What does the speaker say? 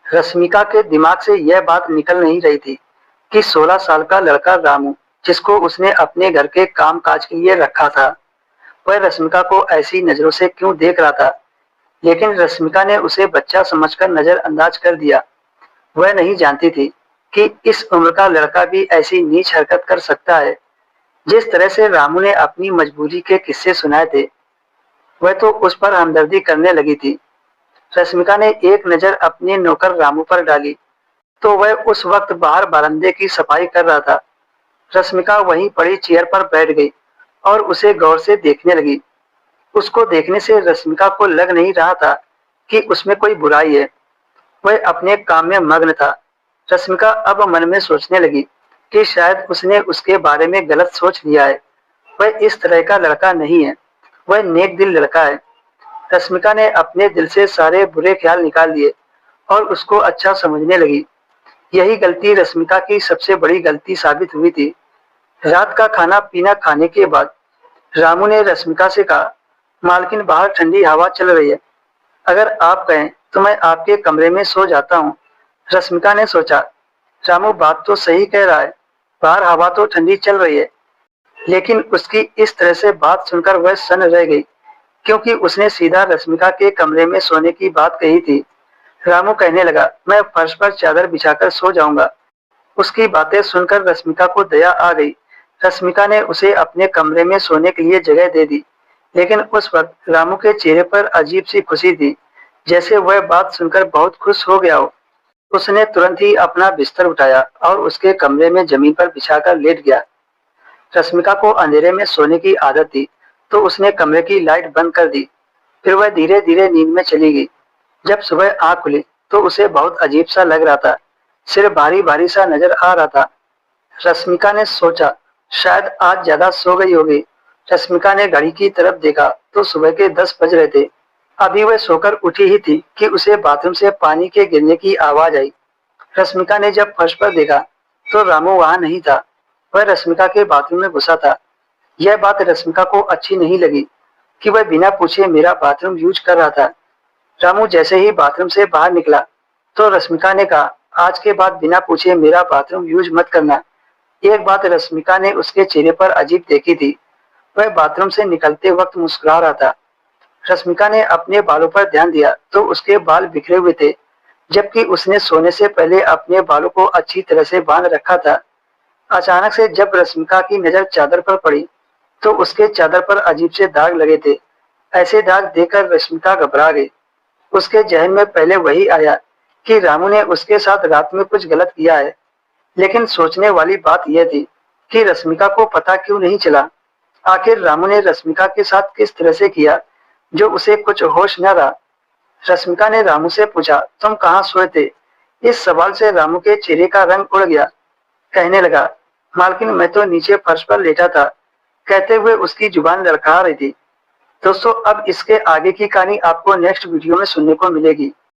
रश्मिका के दिमाग से यह बात निकल नहीं रही थी कि 16 साल का लड़का रामू, जिसको उसने अपने घर के काम काज के लिए रखा था, वह रश्मिका को ऐसी नजरों से क्यों देख रहा था। लेकिन रश्मिका ने उसे बच्चा समझकर नजरअंदाज कर दिया। वह नहीं जानती थी कि इस उम्र का लड़का भी ऐसी नीच हरकत कर सकता है। जिस तरह से रामू ने अपनी मजबूरी के किस्से सुनाए थे, वह तो उस पर हमदर्दी करने लगी थी। रश्मिका ने एक नजर अपने नौकर रामू पर डाली तो वह उस वक्त बाहर बरामदे की सफाई कर रहा था। रश्मिका वहीं पड़ी चेयर पर बैठ गई और उसे गौर से देखने लगी। उसको देखने से रश्मिका को लग नहीं रहा था कि उसमें कोई बुराई है। वह अपने काम में मग्न था। रश्मिका अब मन में सोचने लगी कि शायद उसने उसके बारे में गलत सोच लिया है। वह इस तरह का लड़का नहीं है, वह नेक दिल लड़का है। रश्मिका ने अपने दिल से सारे बुरे ख्याल निकाल दिए और उसको अच्छा समझने लगी। यही गलती रश्मिका की सबसे बड़ी गलती साबित हुई थी। रात का खाना पीना खाने के बाद रामू ने रश्मिका से कहा, मालकिन बाहर ठंडी हवा चल रही है, अगर आप कहें तो मैं आपके कमरे में सो जाता हूँ। रश्मिका ने सोचा, रामू बात तो सही कह रहा है, बाहर हवा तो ठंडी चल रही है। लेकिन उसकी इस तरह से बात सुनकर वह सन्न रह गई, क्योंकि उसने सीधा रश्मिका के कमरे में सोने की बात कही थी। रामू कहने लगा, मैं फर्श पर चादर बिछाकर सो जाऊंगा। उसकी बातें सुनकर रश्मिका को दया आ गई। रश्मिका ने उसे अपने कमरे में सोने के लिए जगह दे दी। लेकिन उस वक्त रामू के चेहरे पर अजीब सी खुशी थी, जैसे वह बात सुनकर बहुत खुश हो गया हो। उसने तुरंत ही अपना बिस्तर उठाया और उसके कमरे में जमीन पर बिछाकर लेट गया। रश्मिका को अंधेरे में सोने की आदत थी, तो उसने कमरे की लाइट बंद कर दी। फिर वह धीरे धीरे नींद में चली गई। जब सुबह आंख खुली तो उसे बहुत अजीब सा लग रहा था, सिर भारी भारी सा नजर आ रहा था। रश्मिका ने सोचा, शायद आज ज्यादा सो गई होगी। रश्मिका ने घड़ी की तरफ देखा तो सुबह के 10 बज रहे थे। अभी वह सोकर उठी ही थी कि उसे बाथरूम से पानी के गिरने की आवाज आई। रश्मिका ने जब फर्श पर देखा तो रामू वहां नहीं था। वह रश्मिका के बाथरूम में घुसा था। यह बात रश्मिका को अच्छी नहीं लगी कि वह बिना पूछे मेरा बाथरूम यूज कर रहा था। रामू जैसे ही बाथरूम से बाहर निकला तो रश्मिका ने कहा, आज के बाद बिना पूछे मेरा बाथरूम यूज मत करना। एक बात रश्मिका ने उसके चेहरे पर अजीब देखी थी, वह बाथरूम से निकलते वक्त मुस्कुरा रहा था। रश्मिका ने अपने बालों पर ध्यान दिया तो उसके बाल बिखरे हुए थे, जबकि उसने सोने से पहले अपने बालों को अच्छी तरह से बांध रखा था। अचानक से जब रश्मिका की नजर चादर पर पड़ी तो उसके चादर पर अजीब से दाग लगे थे। ऐसे दाग देखकर रश्मिका घबरा गई। उसके जहन में पहले वही आया कि रामू ने उसके साथ रात में कुछ गलत किया है। लेकिन सोचने वाली बात यह थी कि रश्मिका को पता क्यों नहीं चला। आखिर रामू ने रश्मिका के साथ किस तरह से किया जो उसे कुछ होश न रहा। रश्मिका ने रामू से पूछा, तुम कहाँ सोए थे? इस सवाल से रामू के चेहरे का रंग उड़ गया। कहने लगा, मालकिन मैं तो नीचे फर्श पर लेटा था। कहते हुए उसकी जुबान लड़खड़ा रही थी। दोस्तों, अब इसके आगे की कहानी आपको नेक्स्ट वीडियो में सुनने को मिलेगी।